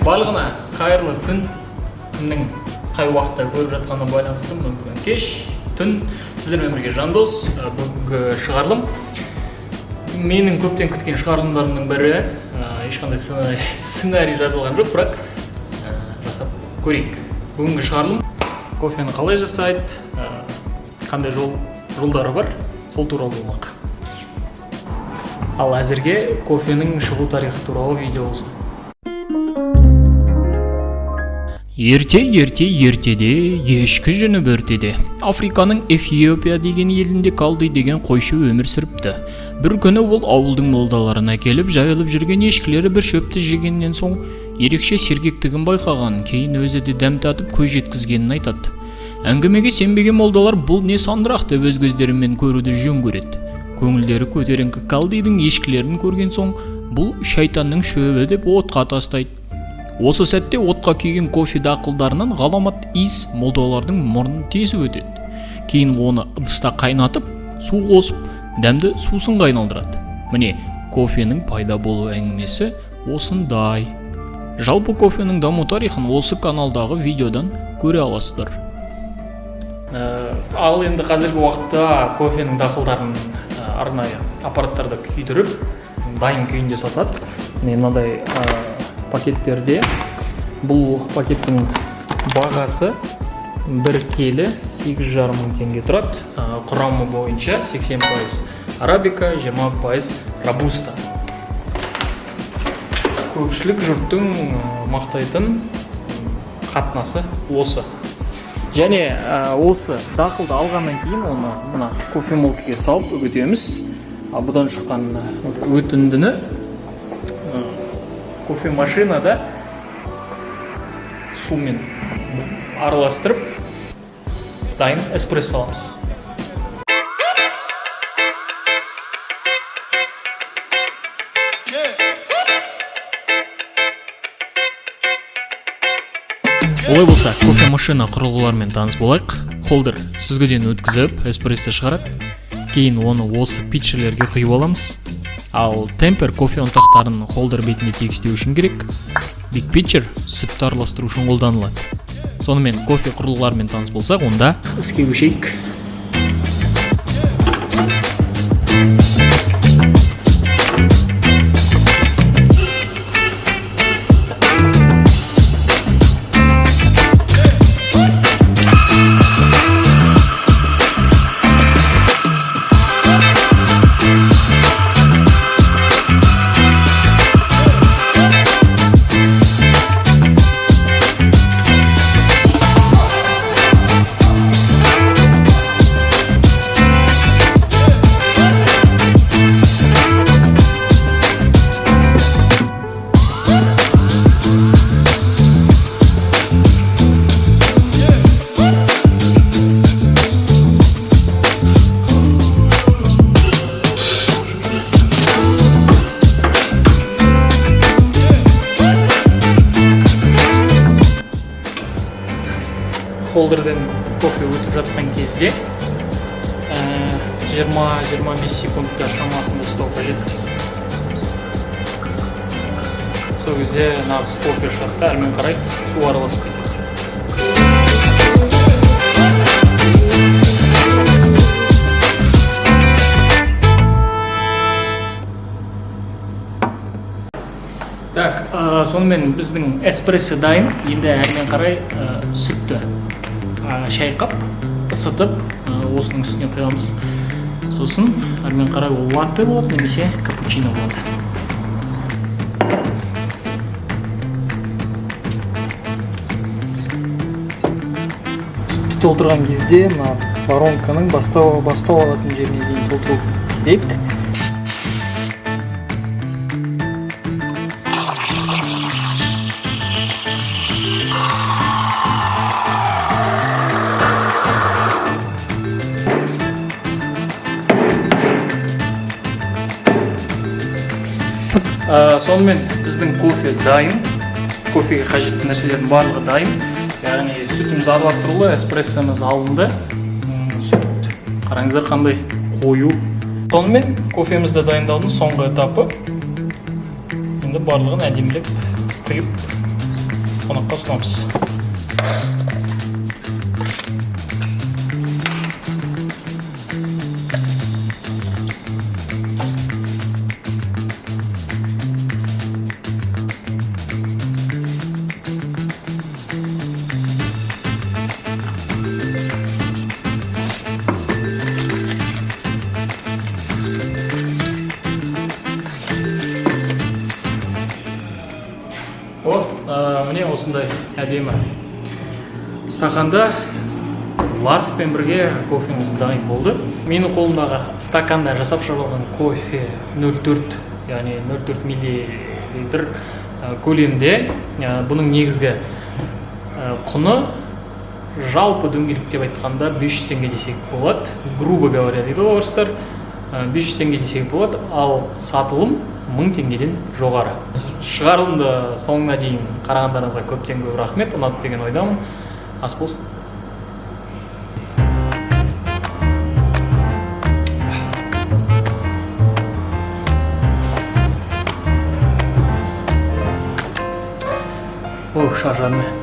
Барлығына қайырлы күн. Кімнің қай уақытта көріп жатқанына байланысты мүмкін кеш, түн. Сіздермен бірге Жандос. Бүгінгі шығарылым менің көптен күткен шығарылымдарымның бірі. Ешқандай сценарий жазылған жоқ, бірақ жасап көрейік. Бүгінгі шығарылым кофені қалай жасайды, қандай жолдары бар, сол туралы болмақ. Ал әзірге кофенің шығу тарихы туралы видео болсын. Ертеде ешкі жүні бөртеді. Африканың Эфиопия деген елінде қалды деген қойшы өмір сүріпті. Бір күні ол ауылдың молдаларына келіп, жайылып жүрген ешкілері бір шөпті жегеннен соң ерекше сергектігін байқаған, кейін өзі де дәм татып көз жеткізгенін айтады. Әңгімеге сенбеген молдалар бұл не сандырақ деп өз көздерімен көруді жөн көреді. Көңілдері көтеріңкі қалдидың ешкілерін көрген соң, бұл шайтанның шөбі деп отқа тастайды. Осы сәтте отқа күйген кофе дақылдарынан ғаламат иіс молдалардың мұрнын тесіп өтеді. Кейін оны ыдыста қайнатып, су қосып, дәмді сусынға айналдырады. Міне, кофенің пайда болу әңгімесі осындай. Жалпы кофенің даму тарихын осы каналдағы видеодан көре аласыздар. Ал енді қазіргі уақытта кофенің дақылдарын арнайы аппараттарда күйдіріп, дайын күйінде сатады. Мынадай пакеттерде. Бұл пакеттің бағасы 1 келі 8,5 мың теңге тұрады. Құрамы бойынша 80% арабика, 20% робуста. Көпшілік жұрттың мақтайтын қатынасы осы. Және осы дақылды алғаннан кейін оны мына кофемолкаға салып үгітеміз. Бұдан шыққан өтіндіні кофе машинада сумен араластырып дайын эспрессо аламыз. Олай болса, кофе машина құрылғылармен таныс болайық. Холдер сүзгіден өткізіп эспрессо шығарады. Кейін оны осы питчерлерге құйып аламыз. Ал темпер кофе ұнтақтарын холдер бетіне тегістеу үшін керек. Биг питчер сүтті араластыру үшін қолданылады. Сонымен кофе құрылғыларымен таныс болсақ, онда іске көшейік. Холдерден кофе өтіп жатқан кезде 20-25 секундта шамасында ұстау қажет. Сол кезде нағыз кофе шығады, әрмен қарай су араласып кетеді. Так, сонымен біздің эспрессо дайын. Енді әрмен қарай сүтті шайқап, ысытып, осының үстіне құямыз. Сосын әрмен қарай ол латте болады, немесе капучино болады. Сүтті толтырған кезде воронканың бастау алатын жеріне дейін толтыру керек. Сонымен біздің кофе дайын. Кофеге қажетті нәрселердің барлығы дайын. Яғни сүтіміз араластырылды, эспрессомыз алынды. Сүт қараңыздар қандай қою. Сонымен кофемізді дайындаудың соңғы этапы. Енді барлығын әдемілеп құйып қонаққа ұсынамыз. Міне осындай әдемі стақанда ларфпен бірге кофеміз дайын болды. Менің қолымдағы стаканда жасап шығарылған кофе 0,4, яғни 0,4 миллилитр көлемде. Бұның негізгі құны жалпы дөңгелек деп айтқанда 500 теңге десек болады. Грубо говоря дейді орыстар. 500 теңге десек болады, ал сатылым 1000 теңгеден жоғары. Шығарылымды соңына дейін қарағандарыңызға көптен көп рахмет. Ұнады деген ойдамын. Ас болсын. Шаршадым мен.